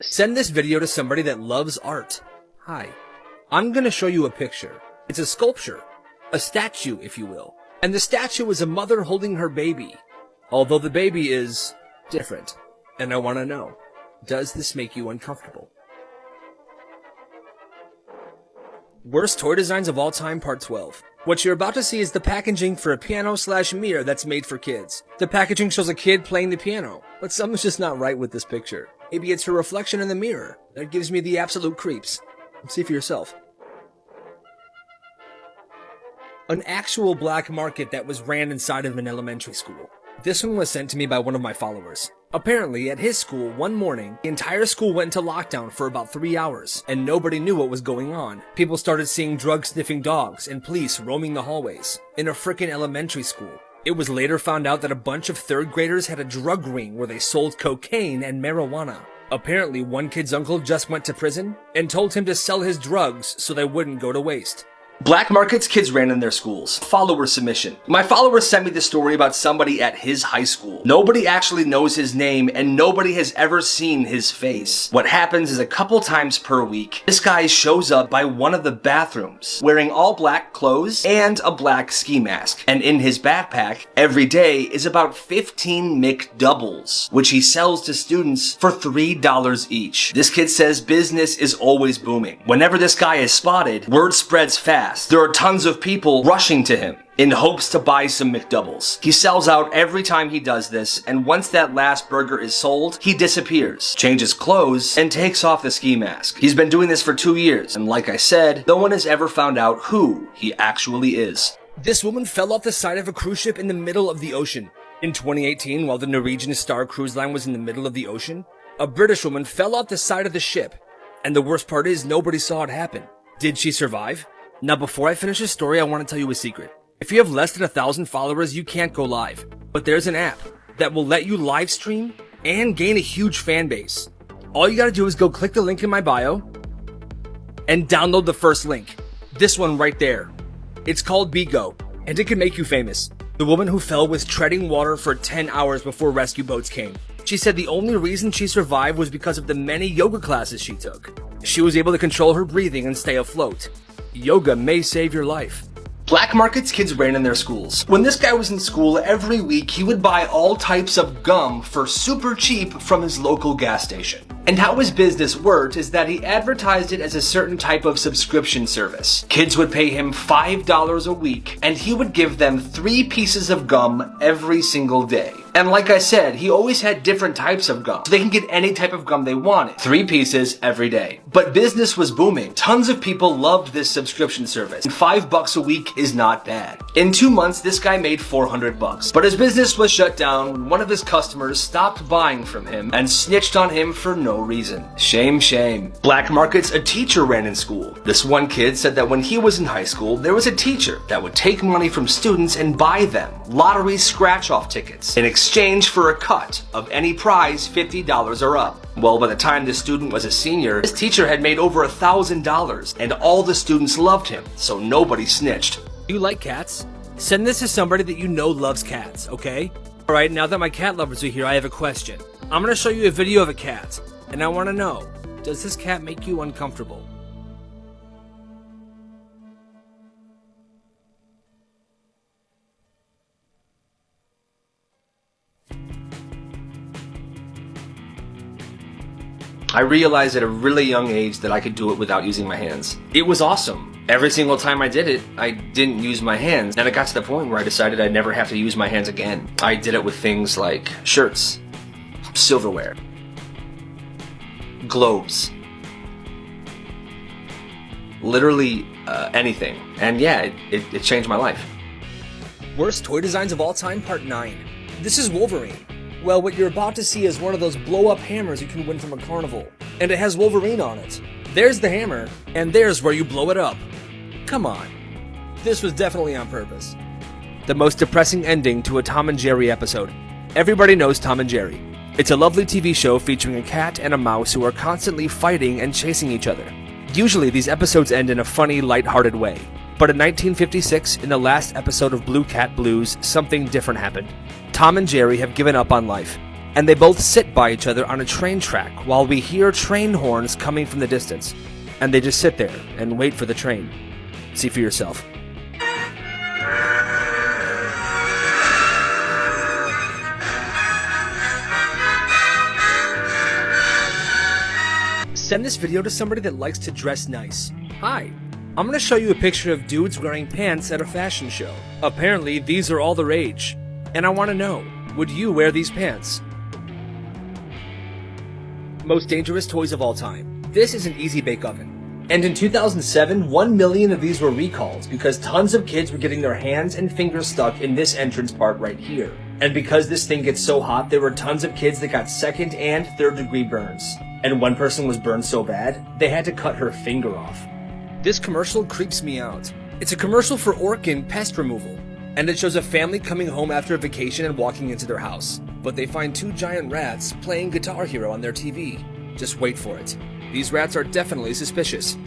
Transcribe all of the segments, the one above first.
Send this video to somebody that loves art. Hi. I'm gonna show you a picture. It's a sculpture. A statue, if you will. And the statue is a mother holding her baby. Although the baby is different. And I want to know, does this make you uncomfortable? Worst toy designs of all time, part 12. What you're about to see is the packaging for a piano/mirror that's made for kids. The packaging shows a kid playing the piano, but something's just not right with this picture. Maybe it's her reflection in the mirror. That gives me the absolute creeps. See for yourself. An actual black market that was ran inside of an elementary school. This one was sent to me by one of my followers. Apparently, at his school, one morning, the entire school went into lockdown for about 3 hours, and nobody knew what was going on. People started seeing drug-sniffing dogs and police roaming the hallways in a frickin' elementary school. It was later found out that a bunch of 3rd graders had a drug ring where they sold cocaine and marijuana. Apparently, one kid's uncle just went to prison and told him to sell his drugs so they wouldn't go to waste. Black markets kids ran in their schools. Follower submission. My follower sent me this story about somebody at his high school. Nobody actually knows his name and nobody has ever seen his face. What happens is a couple times per week, this guy shows up by one of the bathrooms wearing all black clothes and a black ski mask. And in his backpack, every day is about 15 McDoubles, which he sells to students for $3 each. This kid says business is always booming. Whenever this guy is spotted, word spreads fast. There are tons of people rushing to him in hopes to buy some McDoubles. He sells out every time he does this, and once that last burger is sold, he disappears, changes clothes, and takes off the ski mask. He's been doing this for 2 years, and like I said, no one has ever found out who he actually is. This woman fell off the side of a cruise ship in the middle of the ocean. In 2018, while the Norwegian Star cruise line was in the middle of the ocean, a British woman fell off the side of the ship. And the worst part is, nobody saw it happen. Did she survive? Now, before I finish this story, I want to tell you a secret. If you have less than 1,000 followers, you can't go live. But there's an app that will let you live stream and gain a huge fan base. All you gotta do is go click the link in my bio and download the first link. This one right there. It's called Bigo, and it can make you famous. The woman who fell was treading water for 10 hours before rescue boats came. She said the only reason she survived was because of the many yoga classes she took. She was able to control her breathing and stay afloat. Yoga may save your life. Black markets kids ran in their schools. When this guy was in school, every week he would buy all types of gum for super cheap from his local gas station. And how his business worked is that he advertised it as a certain type of subscription service. Kids would pay him $5 a week, and he would give them 3 pieces of gum every single day. And like I said, he always had different types of gum, so they can get any type of gum they wanted. 3 pieces every day. But business was booming. Tons of people loved this subscription service, and $5 a week is not bad. In 2 months, this guy made $400. But his business was shut down when one of his customers stopped buying from him and snitched on him for no reason. Shame, shame. Black markets a teacher ran in school. This one kid said that when he was in high school, there was a teacher that would take money from students and buy them lottery scratch-off tickets in exchange for a cut of any prize $50 or up. Well, by the time the student was a senior, this teacher had made over $1,000 and all the students loved him, so nobody snitched. You like cats? Send this to somebody that you know loves cats, okay? Alright, now that my cat lovers are here, I have a question. I'm gonna show you a video of a cat, and I want to know, does this cat make you uncomfortable? I realized at a really young age that I could do it without using my hands. It was awesome. Every single time I did it, I didn't use my hands. And it got to the point where I decided I'd never have to use my hands again. I did it with things like shirts, silverware, globes, literally anything. And yeah, it changed my life. Worst toy designs of all time, part 9. This is Wolverine. Well, what you're about to see is one of those blow-up hammers you can win from a carnival. And it has Wolverine on it. There's the hammer, and there's where you blow it up. Come on. This was definitely on purpose. The most depressing ending to a Tom and Jerry episode. Everybody knows Tom and Jerry. It's a lovely TV show featuring a cat and a mouse who are constantly fighting and chasing each other. Usually these episodes end in a funny, light-hearted way. But in 1956, in the last episode of Blue Cat Blues, something different happened. Tom and Jerry have given up on life. and they both sit by each other on a train track while we hear train horns coming from the distance. And they just sit there and wait for the train. See for yourself. Send this video to somebody that likes to dress nice. Hi, I'm gonna show you a picture of dudes wearing pants at a fashion show. Apparently, these are all the rage. And I wanna know, would you wear these pants? Most dangerous toys of all time. This is an Easy Bake Oven. And in 2007, 1 million of these were recalled because tons of kids were getting their hands and fingers stuck in this entrance part right here. And because this thing gets so hot, there were tons of kids that got 2nd and 3rd degree burns. And one person was burned so bad, they had to cut her finger off. This commercial creeps me out. It's a commercial for Orkin pest removal, and it shows a family coming home after a vacation and walking into their house. But they find 2 giant rats playing Guitar Hero on their TV. Just wait for it. These rats are definitely suspicious.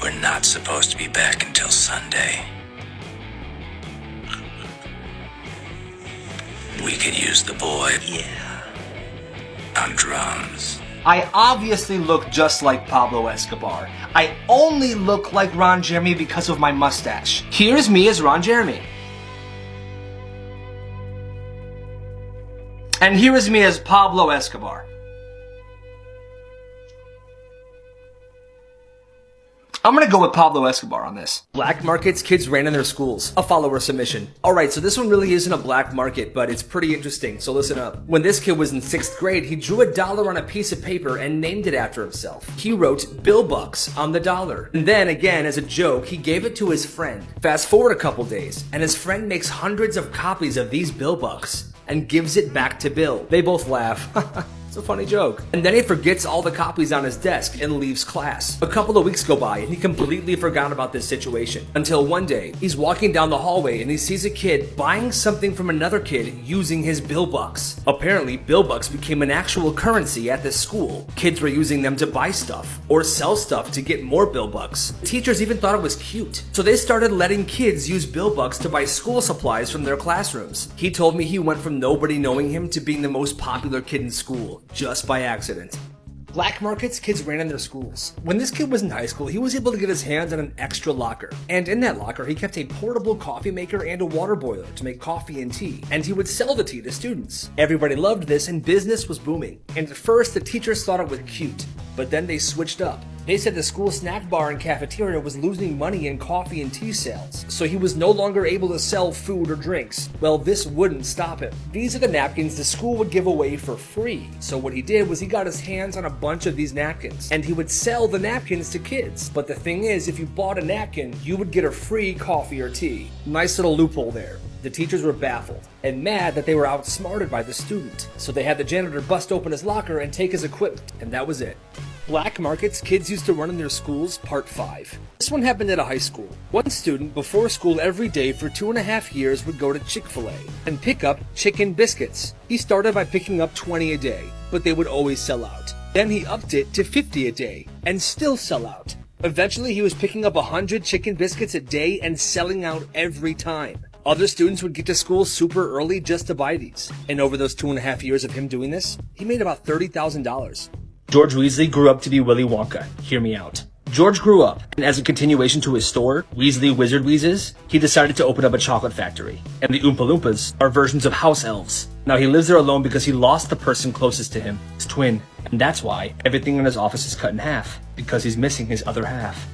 We're not supposed to be back until Sunday. We could use the boy. Yeah. On drums. I obviously look just like Pablo Escobar. I only look like Ron Jeremy because of my mustache. Here's me as Ron Jeremy. And here is me as Pablo Escobar. I'm gonna go with Pablo Escobar on this. Black markets kids ran in their schools. A follower submission. Alright, so this one really isn't a black market, but it's pretty interesting, so listen up. When this kid was in 6th grade, he drew $1 on a piece of paper and named it after himself. He wrote Bill Bucks on the dollar. And then, again, as a joke, he gave it to his friend. Fast forward a couple days, and his friend makes hundreds of copies of these Bill Bucks and gives it back to Bill. They both laugh. It's a funny joke. And then he forgets all the copies on his desk and leaves class. A couple of weeks go by and he completely forgot about this situation. Until one day, he's walking down the hallway and he sees a kid buying something from another kid using his Bill Bucks. Apparently, Bill Bucks became an actual currency at this school. Kids were using them to buy stuff or sell stuff to get more Bill Bucks. Teachers even thought it was cute. So they started letting kids use Bill Bucks to buy school supplies from their classrooms. He told me he went from nobody knowing him to being the most popular kid in school. Just by accident. Black markets kids ran in their schools. When this kid was in high school, he was able to get his hands on an extra locker. And in that locker, he kept a portable coffee maker and a water boiler to make coffee and tea. And he would sell the tea to students. Everybody loved this and business was booming. And at first, the teachers thought it was cute. But then they switched up. They said the school snack bar and cafeteria was losing money in coffee and tea sales, so he was no longer able to sell food or drinks. Well, this wouldn't stop him. These are the napkins the school would give away for free. So what he did was he got his hands on a bunch of these napkins, and he would sell the napkins to kids. But the thing is, if you bought a napkin, you would get a free coffee or tea. Nice little loophole there. The teachers were baffled and mad that they were outsmarted by the student. So they had the janitor bust open his locker and take his equipment, and that was it. Black markets kids used to run in their schools, part 5. This one happened at a high school. One student before school every day for 2.5 years would go to Chick-fil-A and pick up chicken biscuits. He started by picking up 20 a day, but they would always sell out. Then he upped it to 50 a day and still sell out. Eventually he was picking up 100 chicken biscuits a day and selling out every time. Other students would get to school super early just to buy these. And over those 2.5 years of him doing this, he made about $30,000. George Weasley grew up to be Willy Wonka. Hear me out. George grew up, and as a continuation to his store, Weasley Wizard Wheezes, he decided to open up a chocolate factory. And the Oompa Loompas are versions of house elves. Now he lives there alone because he lost the person closest to him, his twin. And that's why everything in his office is cut in half, because he's missing his other half.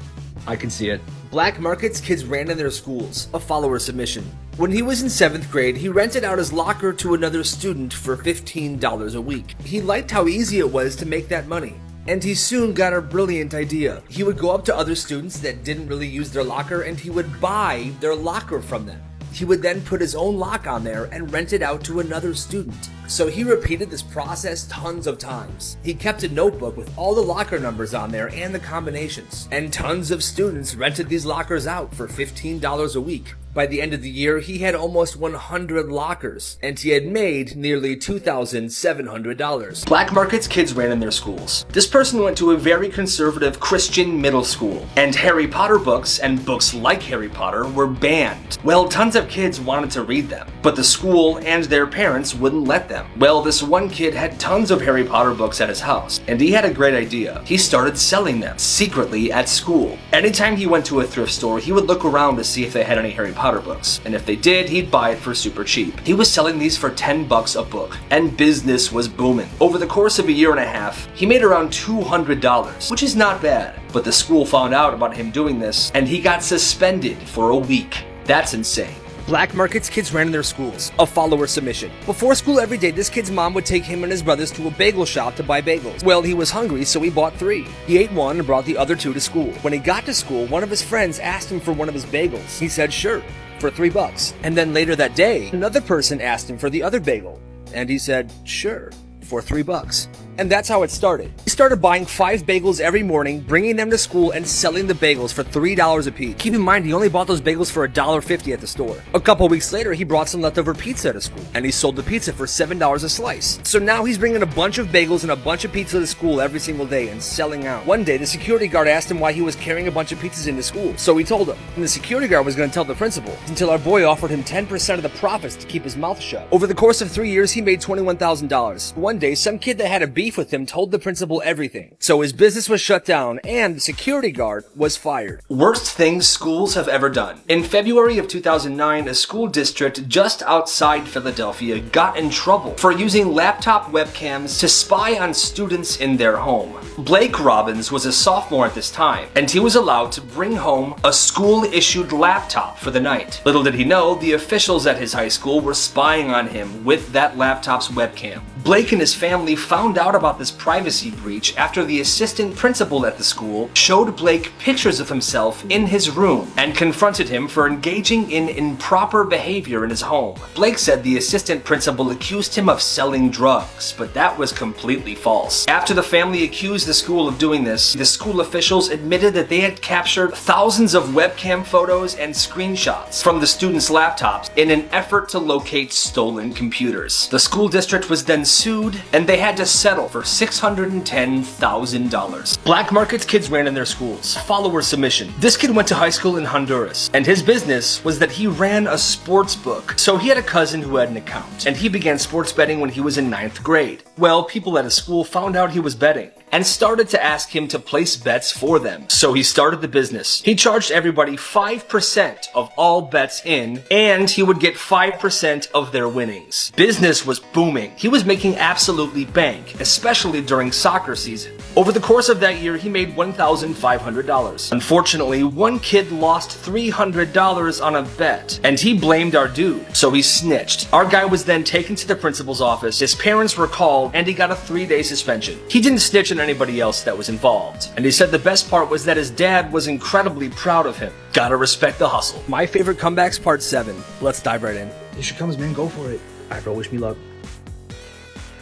I can see it. Black markets kids ran in their schools. A follower submission. When he was in 7th grade, he rented out his locker to another student for $15 a week. He liked how easy it was to make that money. And he soon got a brilliant idea. He would go up to other students that didn't really use their locker and he would buy their locker from them. He would then put his own lock on there and rent it out to another student. So he repeated this process tons of times. He kept a notebook with all the locker numbers on there and the combinations. And tons of students rented these lockers out for $15 a week. By the end of the year, he had almost 100 lockers, and he had made nearly $2,700. Black markets kids ran in their schools. This person went to a very conservative Christian middle school, and Harry Potter books and books like Harry Potter were banned. Well, tons of kids wanted to read them, but the school and their parents wouldn't let them. Well, this one kid had tons of Harry Potter books at his house, and he had a great idea. He started selling them secretly at school. Anytime he went to a thrift store, he would look around to see if they had any Harry Potter books, and if they did, he'd buy it for super cheap. He was selling these for $10 a book, and business was booming. Over the course of a year and a half, he made around $200, which is not bad. But the school found out about him doing this, and he got suspended for a week. That's insane. Black markets kids ran in their schools. A follower submission. Before school every day, this kid's mom would take him and his brothers to a bagel shop to buy bagels. Well, he was hungry, so he bought 3. He ate one and brought the other 2 to school. When he got to school, one of his friends asked him for one of his bagels. He said sure, for $3. And then later that day, another person asked him for the other bagel. And he said sure, for $3. And that's how it started. He started buying 5 bagels every morning, bringing them to school and selling the bagels for $3 a piece. Keep in mind, he only bought those bagels for $1.50 at the store. A couple weeks later, he brought some leftover pizza to school, and he sold the pizza for $7 a slice. So now he's bringing a bunch of bagels and a bunch of pizza to school every single day and selling out. One day, the security guard asked him why he was carrying a bunch of pizzas into school. So he told him, and the security guard was going to tell the principal, until our boy offered him 10% of the profits to keep his mouth shut. Over the course of 3 years, he made $21,000. One day, some kid that had a beef with him told the principal everything. So his business was shut down and the security guard was fired. Worst things schools have ever done. In February of 2009, a school district just outside Philadelphia got in trouble for using laptop webcams to spy on students in their home. Blake Robbins was a sophomore at this time, and he was allowed to bring home a school-issued laptop for the night. Little did he know, the officials at his high school were spying on him with that laptop's webcam. Blake and his family found out about this privacy breach after the assistant principal at the school showed Blake pictures of himself in his room and confronted him for engaging in improper behavior in his home. Blake said the assistant principal accused him of selling drugs, but that was completely false. After the family accused the school of doing this, the school officials admitted that they had captured thousands of webcam photos and screenshots from the students' laptops in an effort to locate stolen computers. The school district was then sued, and they had to settle for $610,000. Black markets kids ran in their schools. Follower submission. This kid went to high school in Honduras, and his business was that he ran a sports book. So he had a cousin who had an account, and he began sports betting when he was in 9th grade. Well, people at his school found out he was betting and started to ask him to place bets for them. So he started the business. He charged everybody 5% of all bets in, and he would get 5% of their winnings. Business was booming. He was making absolutely bank, especially during soccer season. Over the course of that year, he made $1,500. Unfortunately, one kid lost $300 on a bet, and he blamed our dude, so he snitched. Our guy was then taken to the principal's office, his parents were called, and he got a 3-day suspension. He didn't snitch on anybody else that was involved, and he said the best part was that his dad was incredibly proud of him. Gotta respect the hustle. My favorite comebacks, part 7. Let's dive right in. Here she comes, man. Go for it. Alright, bro, wish me luck.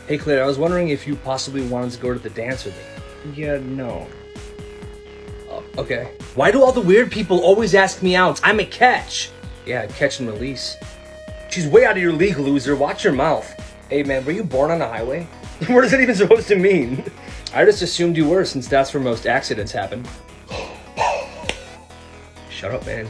Hey, Claire, I was wondering if you possibly wanted to go to the dance with me. Yeah, no. Oh, okay. Why do all the weird people always ask me out? I'm a catch. Yeah, catch and release. She's way out of your league, loser. Watch your mouth. Hey, man, were you born on a highway? What is that even supposed to mean? I just assumed you were, since that's where most accidents happen. Shut up, man.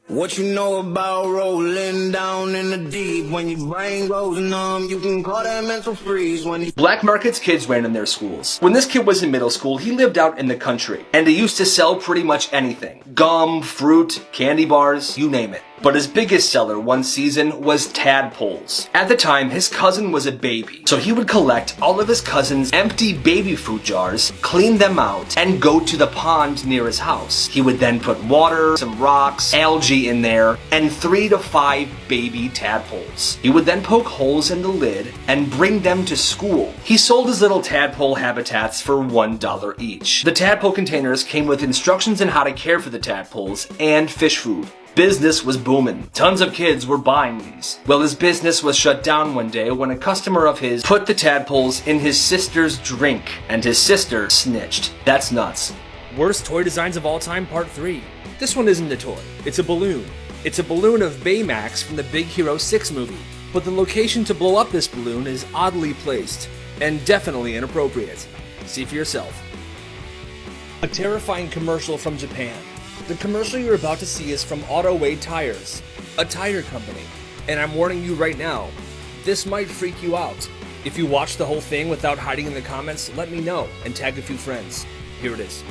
What you know about rolling down in the deep? When your brain goes numb, you can call that mental freeze. Black markets kids ran in their schools. When this kid was in middle school, he lived out in the country, and he used to sell pretty much anything. Gum, fruit, candy bars, you name it. But his biggest seller one season was tadpoles. At the time, his cousin was a baby, so he would collect all of his cousin's empty baby food jars, clean them out, and go to the pond near his house. He would then put water, some rocks, algae in there, and 3 to 5 baby tadpoles. He would then poke holes in the lid and bring them to school. He sold his little tadpole habitats for $1 each. The tadpole containers came with instructions on how to care for the tadpoles and fish food. Business was booming. Tons of kids were buying these. Well, his business was shut down one day when a customer of his put the tadpoles in his sister's drink, and his sister snitched. That's nuts. Worst toy designs of all time, part 3. This one isn't a toy, it's a balloon. It's a balloon of Baymax from the Big Hero 6 movie. But the location to blow up this balloon is oddly placed, and definitely inappropriate. See for yourself. A terrifying commercial from Japan. The commercial you're about to see is from Autoway Tires, a tire company. And I'm warning you right now, this might freak you out. If you watch the whole thing without hiding in the comments, let me know and tag a few friends. Here it is.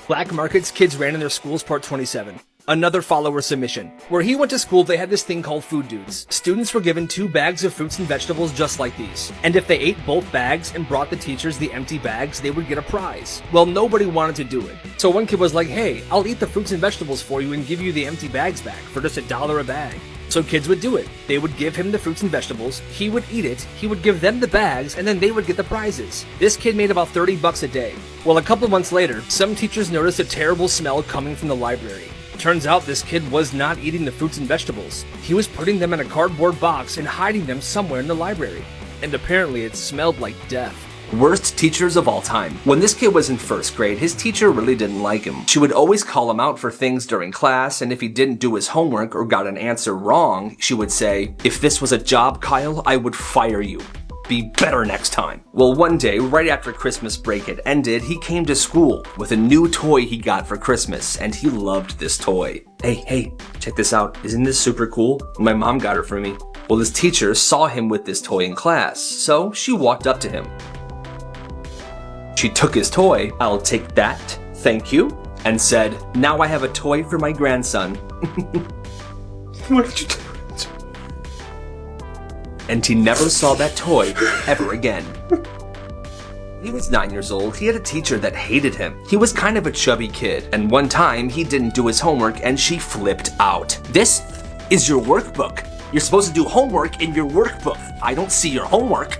Black Markets Kids Ran in Their Schools Part 27. Another follower submission. Where he went to school, they had this thing called Food Dudes. Students were given 2 bags of fruits and vegetables just like these. And if they ate both bags and brought the teachers the empty bags, they would get a prize. Well, nobody wanted to do it. So one kid was like, hey, I'll eat the fruits and vegetables for you and give you the empty bags back for just $1 a bag. So kids would do it. They would give him the fruits and vegetables, he would eat it, he would give them the bags, and then they would get the prizes. This kid made about $30 a day. Well, a couple months later, some teachers noticed a terrible smell coming from the library. Turns out this kid was not eating the fruits and vegetables. He was putting them in a cardboard box and hiding them somewhere in the library. And apparently it smelled like death. Worst teachers of all time. When this kid was in 1st grade, his teacher really didn't like him. She would always call him out for things during class, and if he didn't do his homework or got an answer wrong, she would say, if this was a job, Kyle, I would fire you. Be better next time. Well, one day, right after Christmas break had ended, he came to school with a new toy he got for Christmas, and he loved this toy. Hey, check this out. Isn't this super cool? My mom got it for me. Well, his teacher saw him with this toy in class, so she walked up to him. She took his toy, I'll take that, thank you, and said, now I have a toy for my grandson. What did you do? And he never saw that toy ever again. He was 9 years old. He had a teacher that hated him. He was kind of a chubby kid, and one time he didn't do his homework and she flipped out. This is your workbook. You're supposed to do homework in your workbook. I don't see your homework.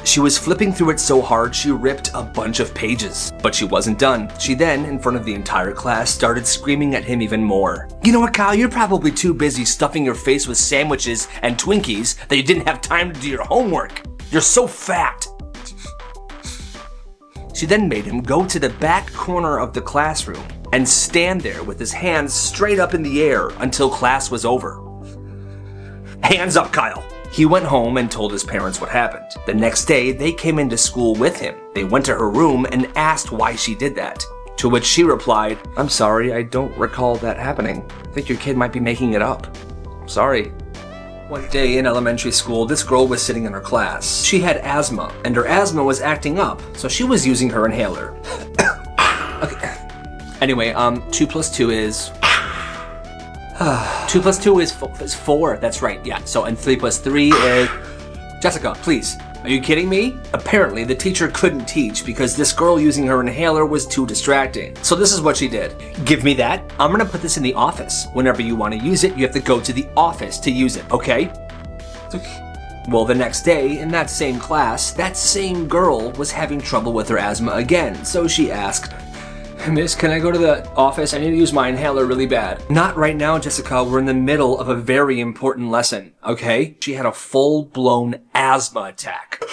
She was flipping through it so hard she ripped a bunch of pages. But she wasn't done. She then, in front of the entire class, started screaming at him even more. You know what, Kyle? You're probably too busy stuffing your face with sandwiches and Twinkies that you didn't have time to do your homework. You're so fat. She then made him go to the back corner of the classroom and stand there with his hands straight up in the air until class was over. Hands up, Kyle. He went home and told his parents what happened. The next day, they came into school with him. They went to her room and asked why she did that. To which she replied, I'm sorry, I don't recall that happening. I think your kid might be making it up. Sorry. One day in elementary school, this girl was sitting in her class. She had asthma, and her asthma was acting up, so she was using her inhaler. Okay. Anyway, 2 plus 2 is... 2 plus 2 is 4, that's right, yeah. So, and 3 plus 3 is... Jessica, please. Are you kidding me? Apparently, the teacher couldn't teach because this girl using her inhaler was too distracting. So this is what she did. Give me that. I'm gonna put this in the office. Whenever you want to use it, you have to go to the office to use it, okay? Well, the next day, in that same class, that same girl was having trouble with her asthma again. So she asked, Miss, can I go to the office? I need to use my inhaler really bad. Not right now, Jessica. We're in the middle of a very important lesson, okay? She had a full-blown asthma attack.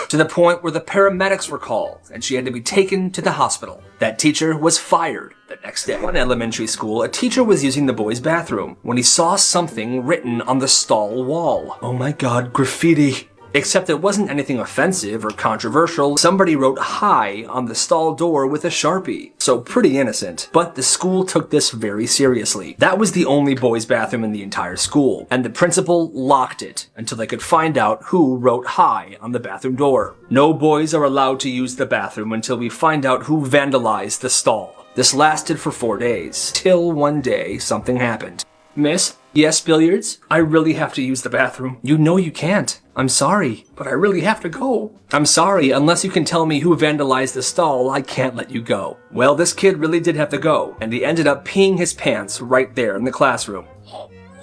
To the point where the paramedics were called, and she had to be taken to the hospital. That teacher was fired the next day. In elementary school, a teacher was using the boys' bathroom when he saw something written on the stall wall. Oh my god, graffiti. Except it wasn't anything offensive or controversial. Somebody wrote hi on the stall door with a Sharpie. So pretty innocent. But the school took this very seriously. That was the only boys' bathroom in the entire school, and the principal locked it until they could find out who wrote hi on the bathroom door. No boys are allowed to use the bathroom until we find out who vandalized the stall. This lasted for 4 days, till one day something happened. Miss? Yes, billiards? I really have to use the bathroom. You know you can't. I'm sorry, but I really have to go. I'm sorry, unless you can tell me who vandalized the stall, I can't let you go. Well, this kid really did have to go, and he ended up peeing his pants right there in the classroom.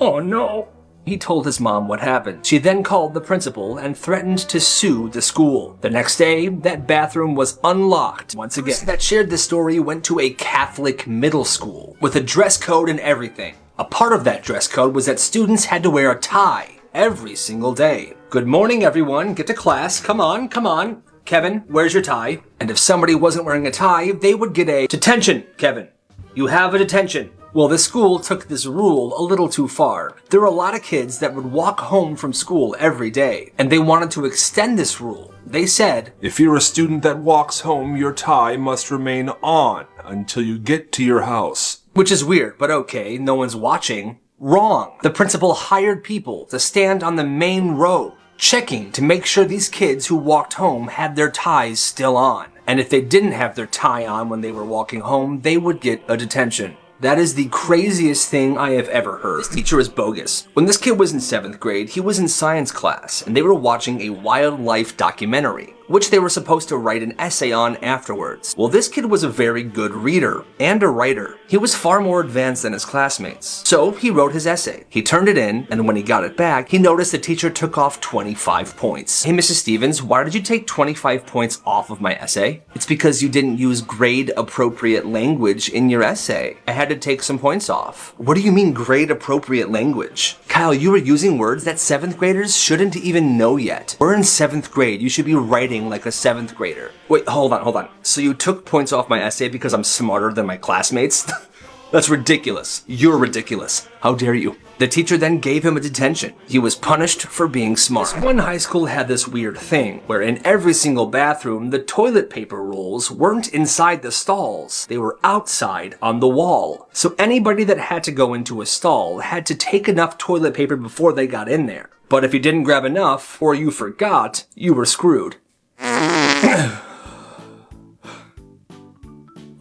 Oh no. He told his mom what happened. She then called the principal and threatened to sue the school. The next day, that bathroom was unlocked once again. The person that shared this story went to a Catholic middle school with a dress code and everything. A part of that dress code was that students had to wear a tie every single day. Good morning, everyone. Get to class. Come on, come on. Kevin, where's your tie? And if somebody wasn't wearing a tie, they would get a detention, Kevin. You have a detention. Well, the school took this rule a little too far. There were a lot of kids that would walk home from school every day, and they wanted to extend this rule. They said, if you're a student that walks home, your tie must remain on until you get to your house. Which is weird, but okay, no one's watching. Wrong. The principal hired people to stand on the main road, checking to make sure these kids who walked home had their ties still on. And if they didn't have their tie on when they were walking home, they would get a detention. That is the craziest thing I have ever heard. This teacher is bogus. When this kid was in 7th grade, he was in science class, and they were watching a wildlife documentary, which they were supposed to write an essay on afterwards. Well, this kid was a very good reader and a writer. He was far more advanced than his classmates. So he wrote his essay. He turned it in, and when he got it back, he noticed the teacher took off 25 points. Hey, Mrs. Stevens, why did you take 25 points off of my essay? It's because you didn't use grade-appropriate language in your essay. I had to take some points off. What do you mean grade-appropriate language? Kyle, you were using words that 7th graders shouldn't even know yet. We're in 7th grade. You should be writing like a 7th grader. Wait, hold on. So you took points off my essay because I'm smarter than my classmates? That's ridiculous. You're ridiculous. How dare you? The teacher then gave him a detention. He was punished for being smart. One high school had this weird thing where in every single bathroom, the toilet paper rolls weren't inside the stalls. They were outside on the wall. So anybody that had to go into a stall had to take enough toilet paper before they got in there. But if you didn't grab enough, or you forgot, you were screwed.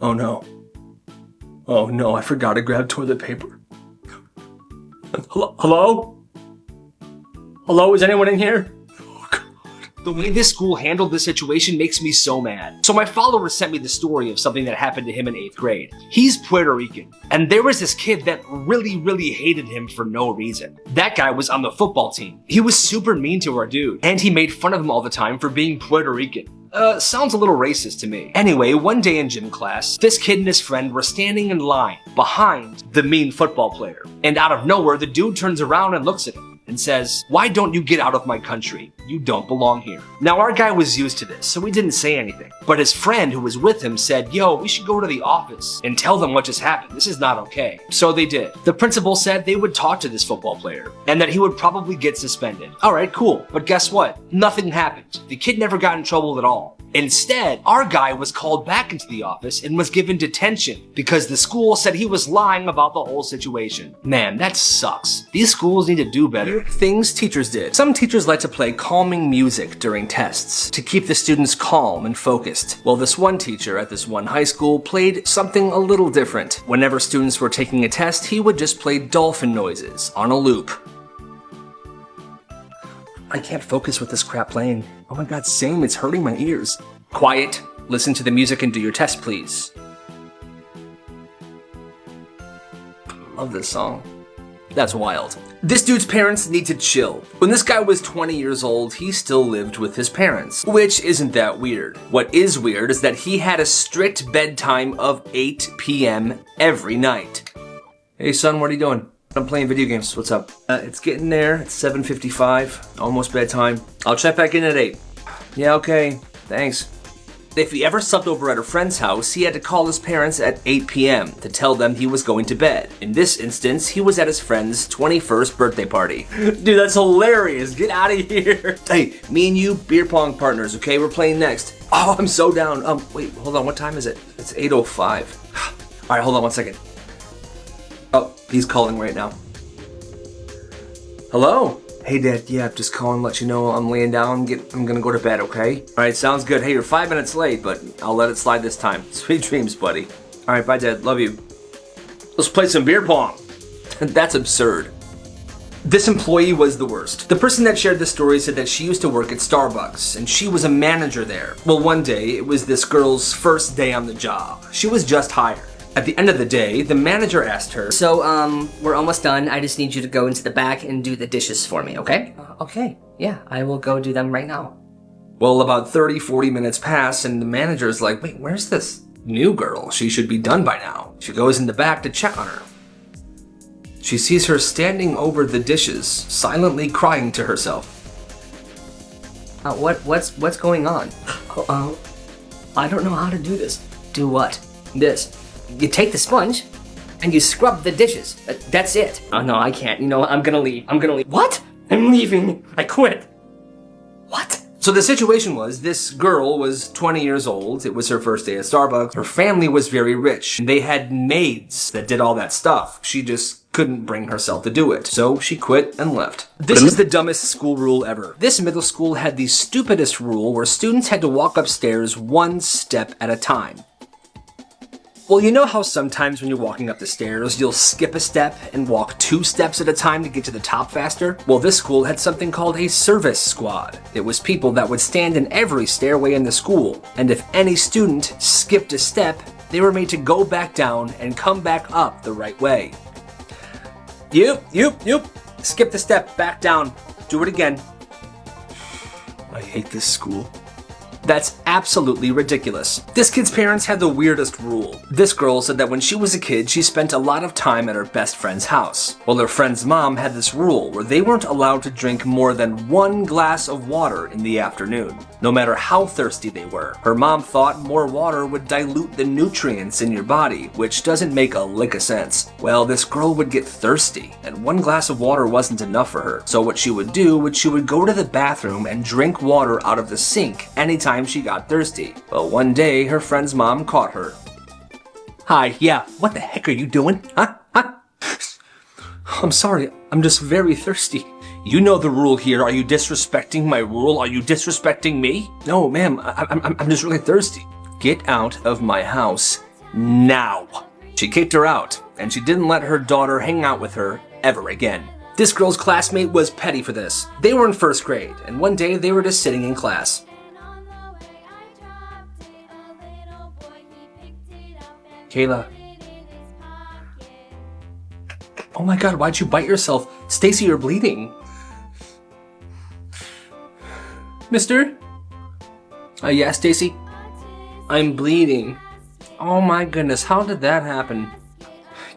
Oh no. Oh no, I forgot to grab toilet paper. Hello? Hello, is anyone in here? Oh God. The way this school handled this situation makes me so mad. So my follower sent me the story of something that happened to him in 8th grade. He's Puerto Rican, and there was this kid that really hated him for no reason. That guy was on the football team. He was super mean to our dude, and he made fun of him all the time for being Puerto Rican. Sounds a little racist to me. Anyway, one day in gym class, this kid and his friend were standing in line behind the mean football player. And out of nowhere, the dude turns around and looks at him and says, "Why don't you get out of my country? You don't belong here." Now, our guy was used to this, so he didn't say anything. But his friend who was with him said, "Yo, we should go to the office and tell them what just happened. This is not okay." So they did. The principal said they would talk to this football player and that he would probably get suspended. All right, cool. But guess what? Nothing happened. The kid never got in trouble at all. Instead, our guy was called back into the office and was given detention because the school said he was lying about the whole situation. Man, that sucks. These schools need to do better. Things teachers did. Some teachers like to play calming music during tests to keep the students calm and focused. Well, this one teacher at this one high school played something a little different. Whenever students were taking a test, he would just play dolphin noises on a loop. I can't focus with this crap playing. Oh my god, same, it's hurting my ears. Quiet, listen to the music and do your test, please. Love this song. That's wild. This dude's parents need to chill. When this guy was 20 years old, he still lived with his parents, which isn't that weird. What is weird is that he had a strict bedtime of 8 p.m. every night. Hey son, what are you doing? I'm playing video games. What's up? It's getting there. It's 7:55. Almost bedtime. I'll check back in at 8. Yeah, okay. Thanks. If he ever slept over at a friend's house, he had to call his parents at 8 p.m. to tell them he was going to bed. In this instance, he was at his friend's 21st birthday party. Dude, that's hilarious. Get out of here. Hey, me and you, beer pong partners, okay? We're playing next. Oh, I'm so down. Wait, hold on. What time is it? It's 8:05. All right, hold on one second. Oh, he's calling right now. Hello? Hey Dad, yeah, I'm just calling to let you know I'm laying down. I'm gonna go to bed, okay? Alright, sounds good. Hey, you're 5 minutes late, but I'll let it slide this time. Sweet dreams, buddy. Alright, bye Dad, love you. Let's play some beer pong. That's absurd. This employee was the worst. The person that shared this story said that she used to work at Starbucks, and she was a manager there. Well, one day, it was this girl's first day on the job. She was just hired. At the end of the day, the manager asked her, So, we're almost done. I just need you to go into the back and do the dishes for me, okay? Okay, yeah, I will go do them right now. well, about 30-40 minutes pass, and the manager's like, wait, where's this new girl? She should be done by now. She goes in the back to check on her. She sees her standing over the dishes, silently crying to herself. What's going on? I don't know how to do this. Do what? This. You take the sponge, and you scrub the dishes. That's it. Oh no, I can't. You know what? I'm gonna leave. What? I'm leaving. I quit. What? So the situation was, this girl was 20 years old. It was her first day at Starbucks. Her family was very rich. They had maids that did all that stuff. She just couldn't bring herself to do it. So she quit and left. This is the dumbest school rule ever. This middle school had the stupidest rule where students had to walk upstairs one step at a time. Well, you know how sometimes when you're walking up the stairs, you'll skip a step and walk 2 steps at a time to get to the top faster? Well, this school had something called a service squad. It was people that would stand in every stairway in the school, and if any student skipped a step, they were made to go back down and come back up the right way. You. Skip the step, back down. Do it again. I hate this school. That's absolutely ridiculous. This kid's parents had the weirdest rule. This girl said that when she was a kid, she spent a lot of time at her best friend's house. Well, her friend's mom had this rule where they weren't allowed to drink more than 1 glass of water in the afternoon, no matter how thirsty they were. Her mom thought more water would dilute the nutrients in your body, which doesn't make a lick of sense. Well, this girl would get thirsty, and 1 glass of water wasn't enough for her. So what she would do was she would go to the bathroom and drink water out of the sink anytime she got thirsty. Well, one day, her friend's mom caught her. Hi, yeah, what the heck are you doing? Huh? I'm sorry, I'm just very thirsty. You know the rule here. Are you disrespecting my rule? Are you disrespecting me? No, ma'am, I'm just really thirsty. Get out of my house now. She kicked her out, and she didn't let her daughter hang out with her ever again. This girl's classmate was petty for this. They were in 1st grade, and one day they were just sitting in class. Kayla. Oh my god, why'd you bite yourself? Stacy, you're bleeding. Mister? Yeah, Stacy? I'm bleeding. Oh my goodness, how did that happen?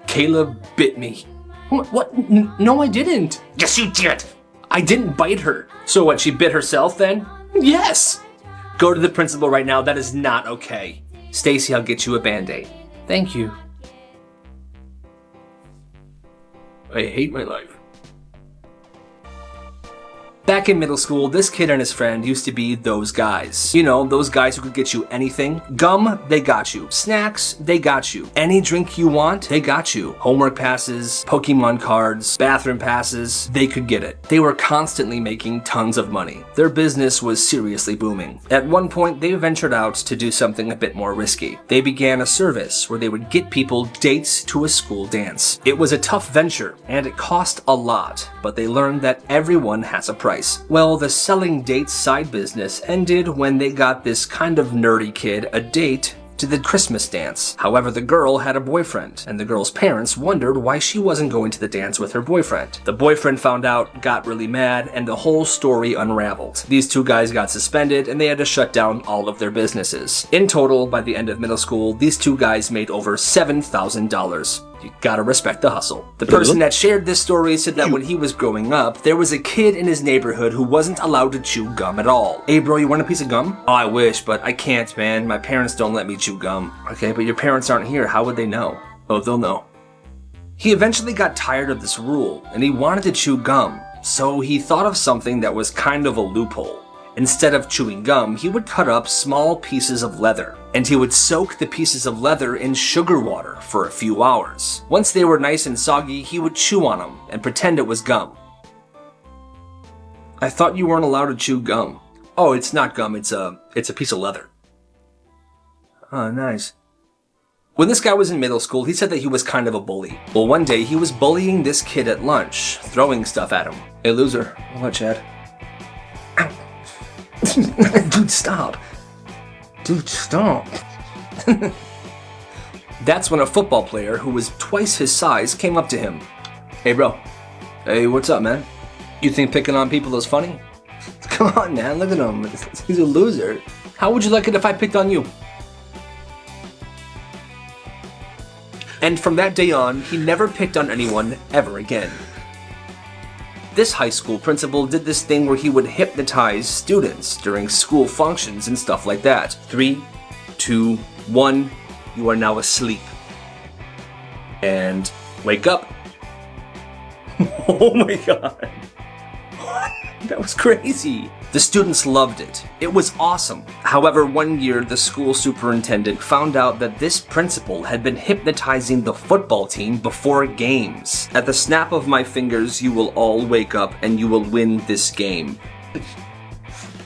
Kayla bit me. What? No, I didn't. Yes, you did. I didn't bite her. So what, she bit herself then? Yes. Go to the principal right now. That is not okay. Stacy, I'll get you a Band-Aid. Thank you. I hate my life. Back in middle school, this kid and his friend used to be those guys. You know, those guys who could get you anything. Gum, they got you. Snacks, they got you. Any drink you want, they got you. Homework passes, Pokemon cards, bathroom passes, they could get it. They were constantly making tons of money. Their business was seriously booming. At one point, they ventured out to do something a bit more risky. They began a service where they would get people dates to a school dance. It was a tough venture, and it cost a lot, but they learned that everyone has a price. Well, the selling dates side business ended when they got this kind of nerdy kid a date to the Christmas dance. However, the girl had a boyfriend, and the girl's parents wondered why she wasn't going to the dance with her boyfriend. The boyfriend found out, got really mad, and the whole story unraveled. These 2 guys got suspended, and they had to shut down all of their businesses. In total, by the end of middle school, these 2 guys made over $7,000. You gotta respect the hustle. The person that shared this story said that when he was growing up, there was a kid in his neighborhood who wasn't allowed to chew gum at all. Hey bro, you want a piece of gum? Oh, I wish, but I can't, man. My parents don't let me chew gum. Okay, but your parents aren't here. How would they know? Oh, they'll know. He eventually got tired of this rule, and he wanted to chew gum. So he thought of something that was kind of a loophole. Instead of chewing gum, he would cut up small pieces of leather, and he would soak the pieces of leather in sugar water for a few hours. Once they were nice and soggy, he would chew on them and pretend it was gum. I thought you weren't allowed to chew gum. Oh, it's not gum, it's a piece of leather. Oh, nice. When this guy was in middle school, he said that he was kind of a bully. Well, one day he was bullying this kid at lunch, throwing stuff at him. Hey, loser. What, Chad? Dude, stop. Dude, stop. That's when a football player who was twice his size came up to him. Hey, bro. Hey, what's up, man? You think picking on people is funny? Come on, man. Look at him. He's a loser. How would you like it if I picked on you? And from that day on, he never picked on anyone ever again. This high school principal did this thing where he would hypnotize students during school functions and stuff like that. 3, 2, 1, you are now asleep. And wake up. Oh my god. That was crazy. The students loved it. It was awesome. However, one year the school superintendent found out that this principal had been hypnotizing the football team before games. At the snap of my fingers, you will all wake up and you will win this game.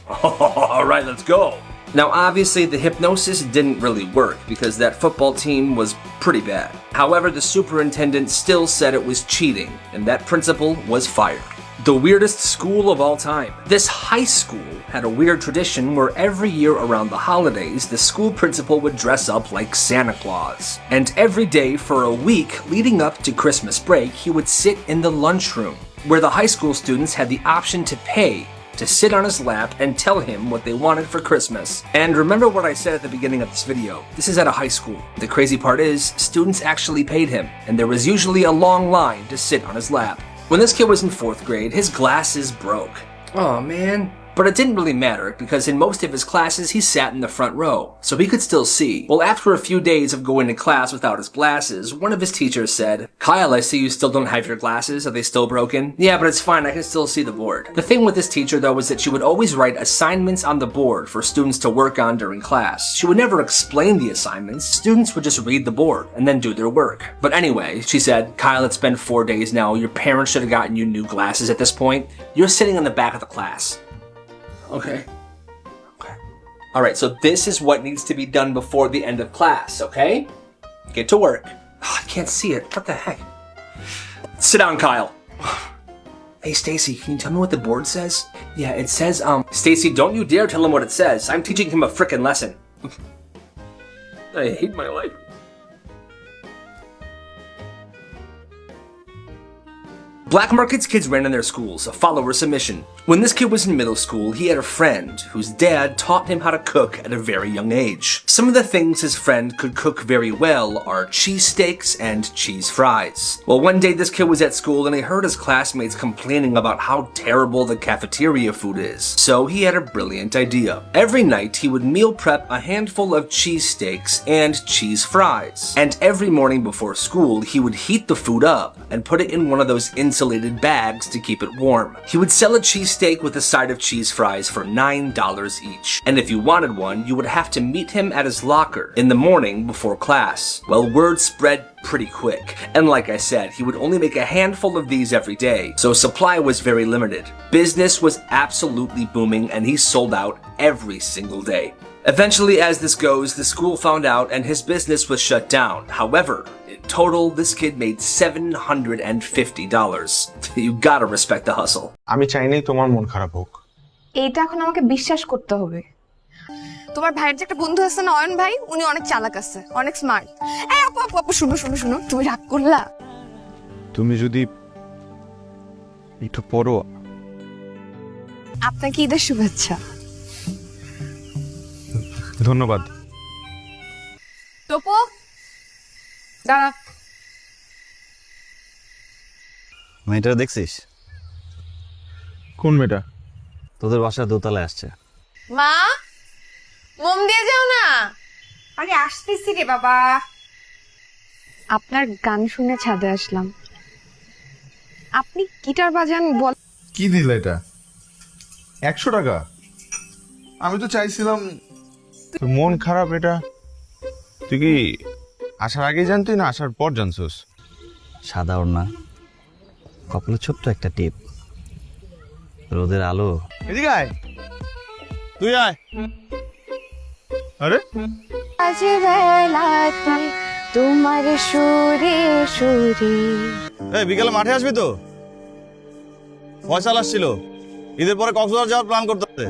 Alright, let's go. Now obviously the hypnosis didn't really work because that football team was pretty bad. However, the superintendent still said it was cheating and that principal was fired. The weirdest school of all time. This high school had a weird tradition where every year around the holidays, the school principal would dress up like Santa Claus. And every day for a week leading up to Christmas break, he would sit in the lunchroom, where the high school students had the option to pay to sit on his lap and tell him what they wanted for Christmas. And remember what I said at the beginning of this video, this is at a high school. The crazy part is, students actually paid him, and there was usually a long line to sit on his lap. When this kid was in 4th grade, his glasses broke. Aw, man. But it didn't really matter, because in most of his classes he sat in the front row, so he could still see. Well, after a few days of going to class without his glasses, one of his teachers said, "Kyle, I see you still don't have your glasses. Are they still broken?" "Yeah, but it's fine. I can still see the board." The thing with this teacher, though, was that she would always write assignments on the board for students to work on during class. She would never explain the assignments. Students would just read the board and then do their work. But anyway, she said, "Kyle, it's been 4 days now. Your parents should have gotten you new glasses at this point. You're sitting in the back of the class." Okay. Alright, so this is what needs to be done before the end of class, okay? Get to work. Oh, I can't see it. What the heck? Sit down, Kyle. Hey, Stacy, can you tell me what the board says? Yeah, it says, Stacy, don't you dare tell him what it says. I'm teaching him a frickin' lesson. I hate my life. Black markets kids ran in their schools, a follower submission. When this kid was in middle school, he had a friend whose dad taught him how to cook at a very young age. Some of the things his friend could cook very well are cheesesteaks and cheese fries. Well, one day this kid was at school and he heard his classmates complaining about how terrible the cafeteria food is. So he had a brilliant idea. Every night he would meal prep a handful of cheesesteaks and cheese fries. And every morning before school, he would heat the food up and put it in one of those insulated bags to keep it warm. He would sell a cheesesteak with a side of cheese fries for $9 each. And if you wanted one, you would have to meet him at his locker in the morning before class. Well, word spread pretty quick. And like I said, he would only make a handful of these every day, so supply was very limited. Business was absolutely booming and he sold out every single day. Eventually, as this goes, the school found out and his business was shut down. However, in total, this kid made $750. You gotta respect the hustle. আমি চাইনি তোমার মন খারাপ হোক। এটা এখন আমাকে বিশ্বাস করতে হবে। তোমার ভাইয়ের যে একটা বন্ধু আছে না, অয়ন ভাই, উনি অনেক চালাক আছে, অনেক স্মার্ট। এই আপু আপু আপু শুনো শুনো শুনো, তুমি রাগ করলা? তুমি যদি একটু পড়ো। আপনাকে ঈদের শুভেচ্ছা। ধন্যবাদ। টপো দাঁড়া। মেয়েটা দেখছিস? কোন মেয়েটা? তোদের বাসার দোতলায় আসছে। মা, মোম দিয়ে যাও না। আরে আসতেছি রে বাবা। আপনার গান শুনে ছাদে আসলাম। আপনি গিটার বাজান বল। কি দিল এটা? 100 টাকা? আমি তো চাইছিলাম। তোর মন খারাপ এটা তুই কি আসার আগে জানতি না আসার পর জানছস? সাদা ওড়না, কপালে ছোট্ট একটা টিপ, রোদের আলো। এদিকে আয়, তুই আয়। আরে আজ বেলাতে তোমার সুরে সুরে। এই বিকালে মাঠে আসবি তো? ফয়সাল আসছিল, ঈদের পরে কক্সবাজার যাওয়ার প্ল্যান করতেছে।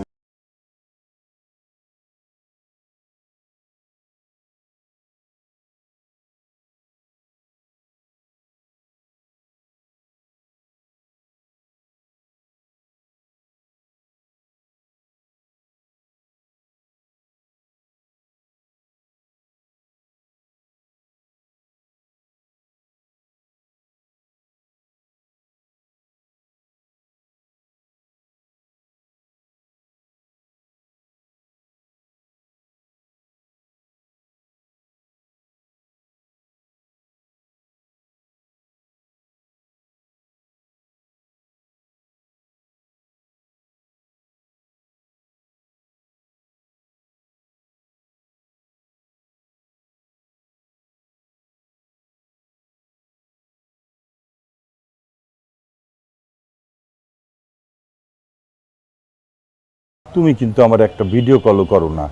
তুমি কিন্তু আমার একটা ভিডিও কলও করো না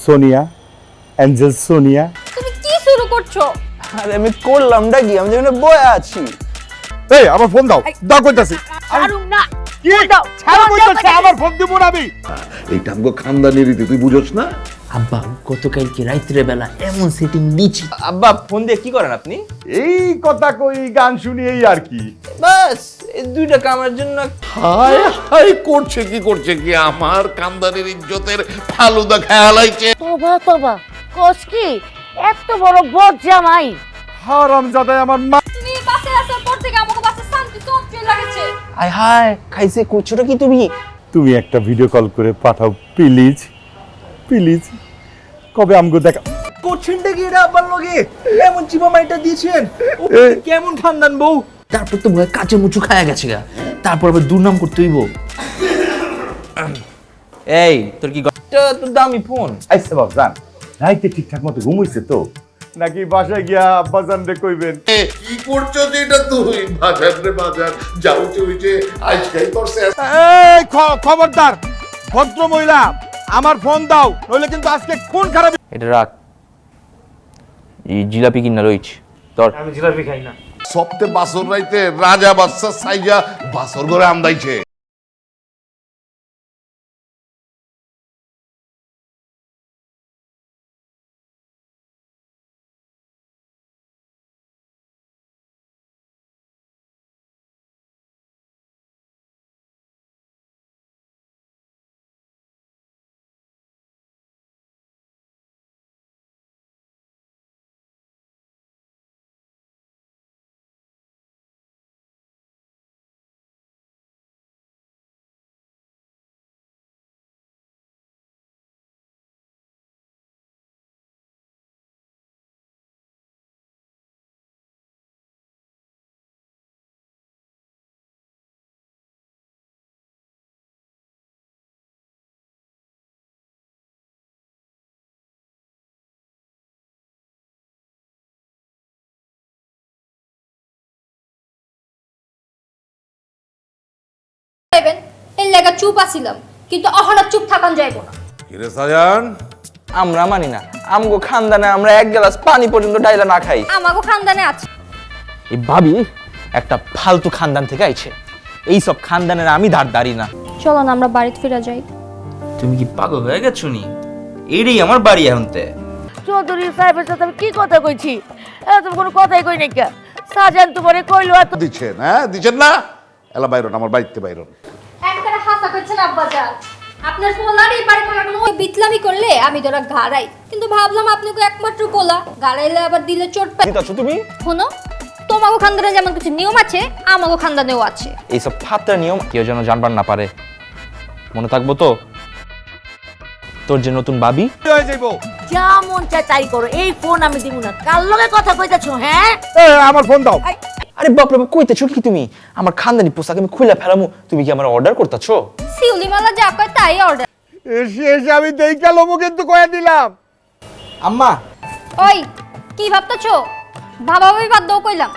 সোনিয়া, অ্যাঞ্জেল সোনিয়া। তুমি কি শুরু করছো? আরে আমি করলামটা কি, আমি যেখানে বয়ে আছি। এই আমার ফোন দাও, দাও কইতাছি। ছাড়ুম না। কি দাও? ছাড়ো কইতাছি, আমার ফোন দিব না আমি। এইটা আমগো খানদানি রীতি, তুই বুঝছ না? আব্বা গতকালকে রাত্রে বেলা এমন সেটিং দিছি। আব্বা ফোন দিয়ে কি করেন আপনি? এই কথা কই, গান শুনি, এই আর কি। বাস এই দুইটা কামের জন্য। হায় হায় করছে কি আমার খানদানির ইজ্জতের ফালুদা খেয়ালাইছে। তোবা তোবা কোস কি এত বড় বদ জামাই। হারামজাদা আমার মা। তুমি বাসে আসার পর থেকে আমাকে বাসে শান্তি সব চলে লাগেছে। হায় হায় খাইছে করছোটা কি তুমি? তুমি একটা ভিডিও কল করে পাঠাও প্লিজ, প্লিজ। কবে আমগো দেখা করছেনটা কি এটা আব্বার লগে? এমন চিপা মাইটা দিয়েছেন, কেমন খানদান বউ। তারপর তো ভয় কাঁচে মুচু খায়া গেছে গা, তারপর আবার দুর্নাম করতে হইব। এই তোর কি তোর দামি ফোন? আইসে বাপ জান, রাইতে ঠিকঠাক মতো ঘুমাইছে তো নাকি বাসায় গিয়া আব্বা জান রে কইবেন? কি করছো যেটা তুই? বাজার রে বাজার যাউতে হইছে আজকাই করছে। এই খবরদার ভদ্র মহিলা, আমার ফোন দাও, নইলে কিন্তু আজকে খুন খারাপ। এটা রাখ, এই জিলাপি কিনা রইছে তোর। আমি জিলাপি খাই না। সপ্তে বাসর রাইতে রাজা বাদশা সাইজা বাসর ঘরে আমদাইছে। এর লাগা চুপ আছিলাম, কিন্তু অহরহ চুপ থাকান যাইব না। কিরে সাজান, আমরা মানি না, আমগো খানদানে আমরা এক গ্লাস পানি পর্যন্ত ডাইলা না খাই। আমাগো খানদানে আছে। এই ভাবি একটা ফালতু খানদান থেকে আইছে, এই সব খানদানের আমি ধারদারি না। চলো না আমরা বাড়িতে ফিরে যাই। তুমি কি পাগল হয়ে গেছো নি? এইটাই আমার বাড়ি এখনতে। চৌধুরী সাহেবের সাথে আমি কি কথা কইছি? তুমি কোনো কথাই কই নাই কা? সাজান তোমারে কইলো এত দিচ্ছেন? হ্যাঁ দিচ্ছেন না? এলা বাইরন, আমার বাড়িতে বাইরন। একবারে হাসা করছেন আব্বাজান। আপনার পোলার এই বাড়ি থাকার কোনো বিতলামি করলে আমি তোরা ঘাড়াই, কিন্তু ভাবলাম আপনাকে একমাত্র পোলা গাড়াইলে আবার দিলে চোট পাই। দিতাছো তুমি? শোনো, তোমাগো খানদানে যেমন কিছু নিয়ম আছে, আমাগো খানদানেও আছে। এই সব ফাত্রা নিয়ম কেউ যেন জানবার না পারে, মনে থাকবো তো? তোর যে নতুন ভাবি হয়ে যাইবো, যা মন চায় তাই করো, এই ফোন আমি দিব না। কার লগে কথা কইতাছো? হ্যাঁ আমার ফোন দাও। আরে বাপ রে বাপ, কইতেছো কি তুমি? আমার খানদানি পোশাক আমি খুলে ফেলামু, তুমি কি আমার অর্ডার করতেছো? শিউলিমালা যা কয় তাই অর্ডার। এসে আমি দেই কালমু কিন্তু কয়ে দিলাম। আম্মা ওই কি ভাবতেছো? ভাবাভাবি বাদ দাও কইলাম।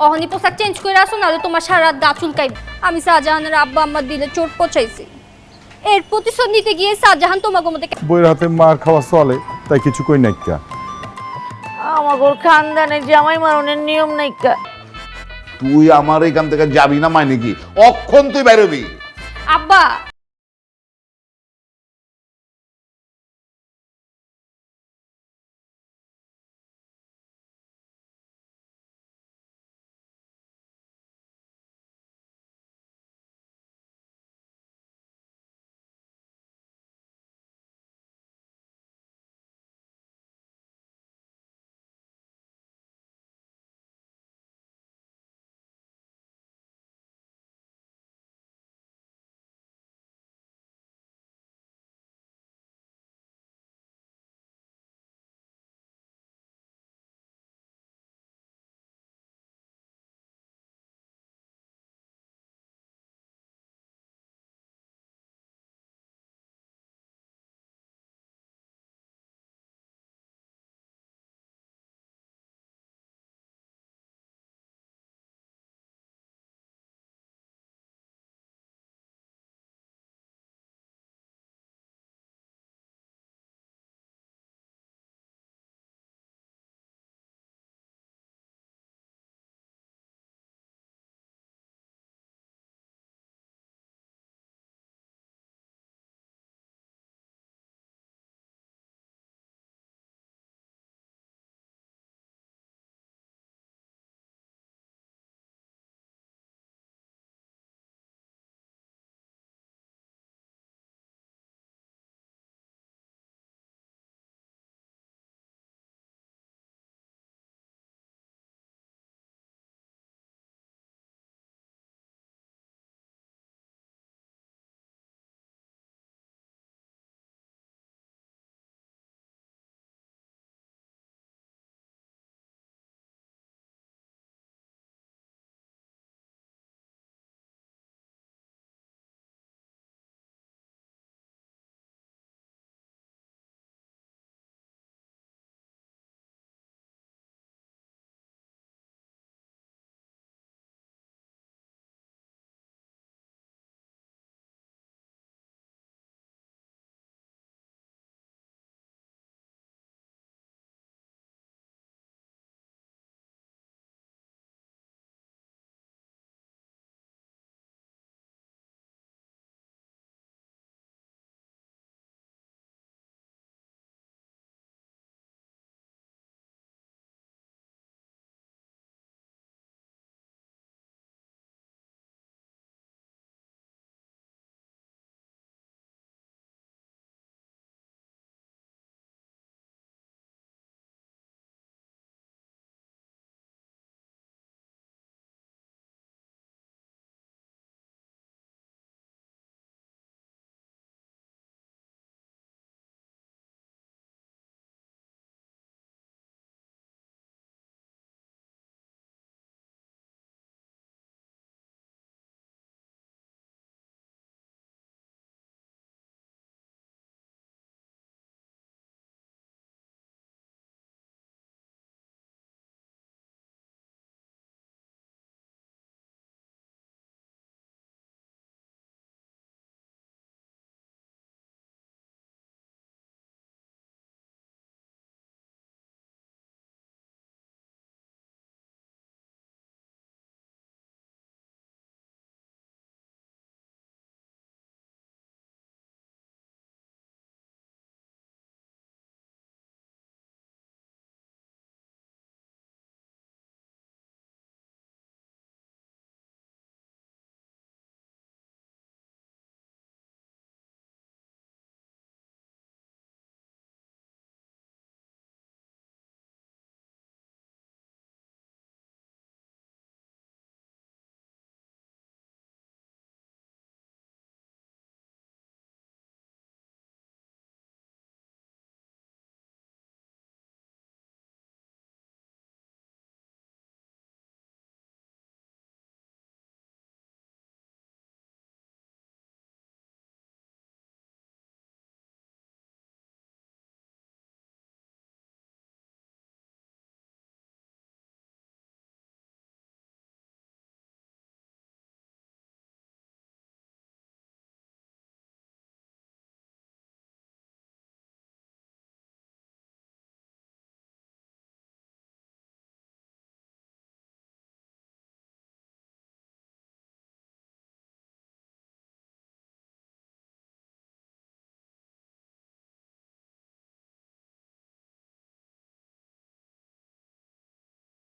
অহনি পোশাক চেঞ্জ করে আসো, নাহলে তোমার সারা রাত গা চুলকাইবে। আমি শাহজাহানের আব্বা আম্মার দিলে চোট পচাইছি, এর প্রতিশোধ নিতে গিয়ে শাহজাহান তোমাকে মধ্যে বইয়ের হাতে মার খাওয়া চলে, তাই কিছু কই নাই কা। আমাগোর খানদানে জামাই মারনের নিয়ম নাইকা। তুই আমার এখান থেকে যাবি না মানে কি? অক্ষণ তুই বেরোবি। আব্বা